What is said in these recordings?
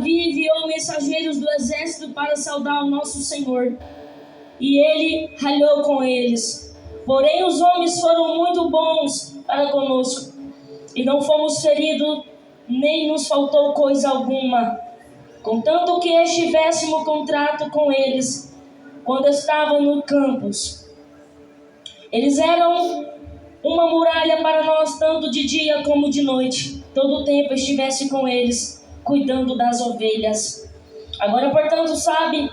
Davi enviou mensageiros do exército para saudar o nosso Senhor, e ele ralhou com eles. Porém os homens foram muito bons para conosco, e não fomos feridos, nem nos faltou coisa alguma, contanto que estivéssemos contrato com eles, quando estavam no campos. Eles eram uma muralha para nós, tanto de dia como de noite. Todo o tempo estivesse com eles, cuidando das ovelhas. Agora, portanto, sabe,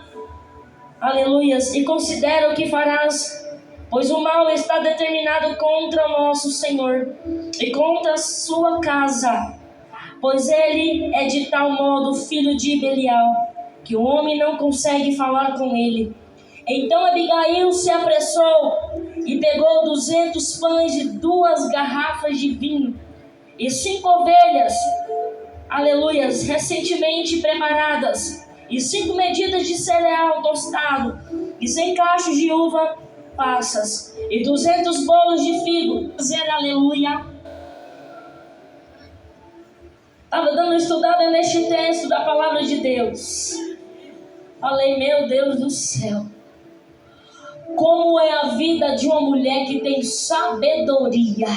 aleluias, e considera o que farás, pois o mal está determinado contra o nosso Senhor e contra a sua casa, pois ele é de tal modo filho de Belial, que o homem não consegue falar com ele. Então Abigail se apressou e pegou 200 pães e 2 garrafas de vinho e 5 ovelhas, aleluias, recentemente preparadas, e 5 medidas de cereal tostado, e 100 cachos de uva passas, e 200 bolos de figo. Dizer aleluia. Estava dando uma estudada neste texto da palavra de Deus. Falei, meu Deus do céu, como é a vida de uma mulher que tem sabedoria.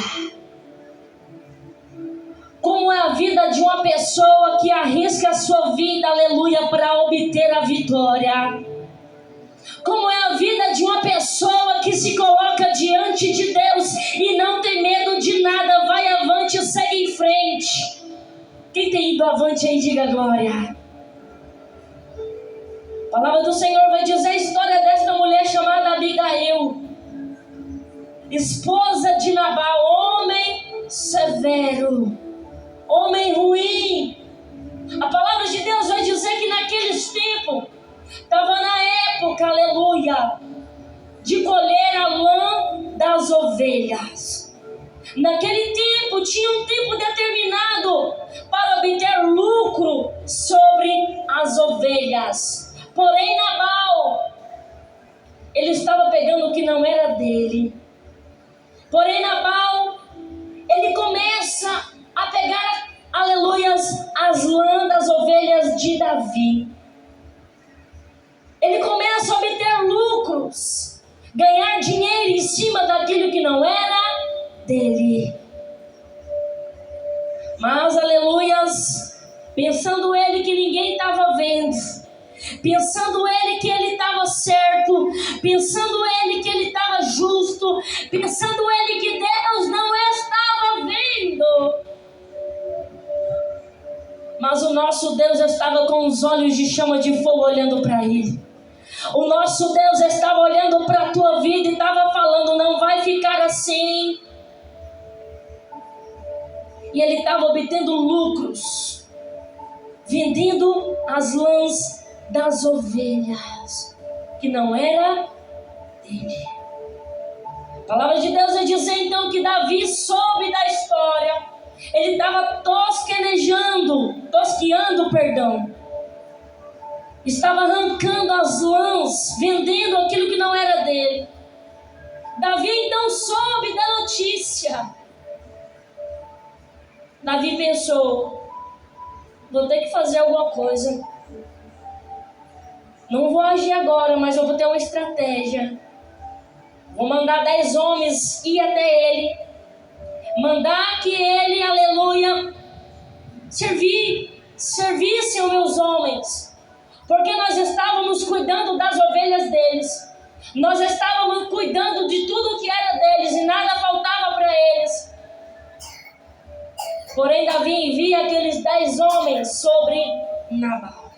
Como é a vida de uma pessoa que arrisca a sua vida, aleluia, para obter a vitória. Como é a vida de uma pessoa que se coloca diante de Deus e não tem medo de nada, vai avante e segue em frente. Quem tem ido avante aí, diga glória. A palavra do Senhor vai dizer a história desta mulher chamada Abigail, esposa de Nabal, homem severo, homem ruim. A palavra de Deus vai dizer que naqueles tempos, estava na época, aleluia, de colher a lã das ovelhas. Naquele tempo, tinha um tempo determinado para obter lucro sobre as ovelhas. Porém, Nabal, ele estava pegando o que não era dele. Porém, Nabal, ele começa a pegar, aleluias, as lãs das ovelhas de Davi. Ele começa a obter lucros, ganhar dinheiro em cima daquilo que não era dele. Mas, aleluias, pensando ele que ninguém estava vendo, pensando ele que ele estava certo, pensando ele que ele estava justo, pensando ele que Deus não estava vendo. Mas o nosso Deus estava com os olhos de chama de fogo olhando para ele. O nosso Deus estava olhando para a tua vida e estava falando, não vai ficar assim. E ele estava obtendo lucros, vendendo as lãs das ovelhas, que não era dele. A palavra de Deus vai dizer então que Davi soube da história. Ele estava tosqueando, estava arrancando as lãs, vendendo aquilo que não era dele. Davi então soube da notícia. Davi pensou, vou ter que fazer alguma coisa. Não vou agir agora, mas eu vou ter uma estratégia. Vou mandar 10 homens ir até ele, mandar que ele, aleluia, servissem os meus homens, porque nós estávamos cuidando das ovelhas deles, nós estávamos cuidando de tudo que era deles e nada faltava para eles. Porém Davi envia aqueles 10 homens sobre Nabal.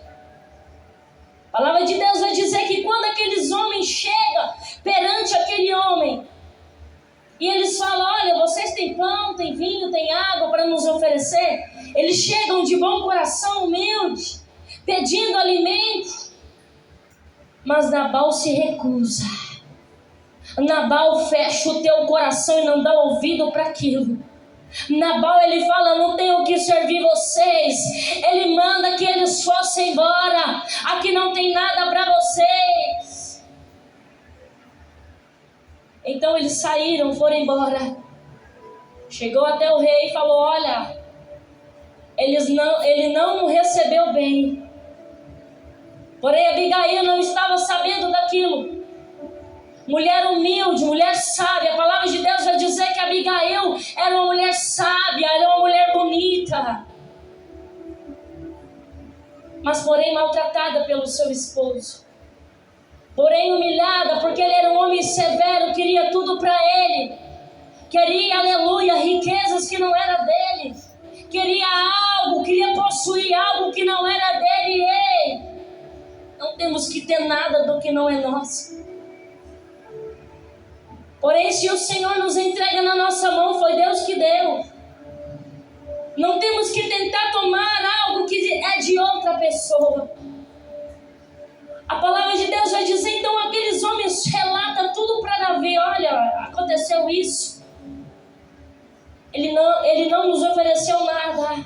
A palavra de Deus vai dizer que quando aqueles homens chegam perante aquele homem, e eles falam, olha, vocês têm pão, têm vinho, têm água para nos oferecer? Eles chegam de bom coração, humilde, pedindo alimento. Mas Nabal se recusa. Nabal fecha o teu coração e não dá ouvido para aquilo. Nabal, ele fala, não tenho que servir vocês. Ele manda que eles fossem embora. Aqui não tem nada para vocês. Então eles saíram, foram embora. Chegou até o rei e falou, olha, ele não recebeu bem. Porém, Abigail não estava sabendo daquilo. Mulher humilde, mulher sábia. A palavra de Deus vai dizer que Abigail era uma mulher sábia, era uma mulher bonita. Mas porém maltratada pelo seu esposo. Porém humilhada, porque ele era um homem severo, queria tudo para ele. Queria, aleluia, riquezas que não era dele. Queria algo, queria possuir algo que não era dele. Ei, não temos que ter nada do que não é nosso. Porém, se o Senhor nos entrega na nossa mão, foi Deus que deu. Não temos que tentar tomar algo que é de outra pessoa. A palavra de Deus vai dizer, então, aqueles homens relatam tudo para Davi. Olha, aconteceu isso. Ele não nos ofereceu nada.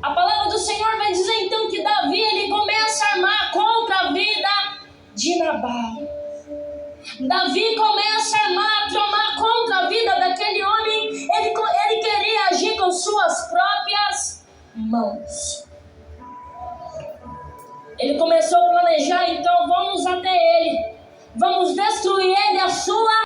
A palavra do Senhor vai dizer, então, que Davi, ele começa a armar contra a vida de Nabal. Davi começa a armar, tramar contra a vida daquele homem. Ele queria agir com suas próprias mãos. Ele começou a planejar, então vamos até ele. Vamos destruir ele, a sua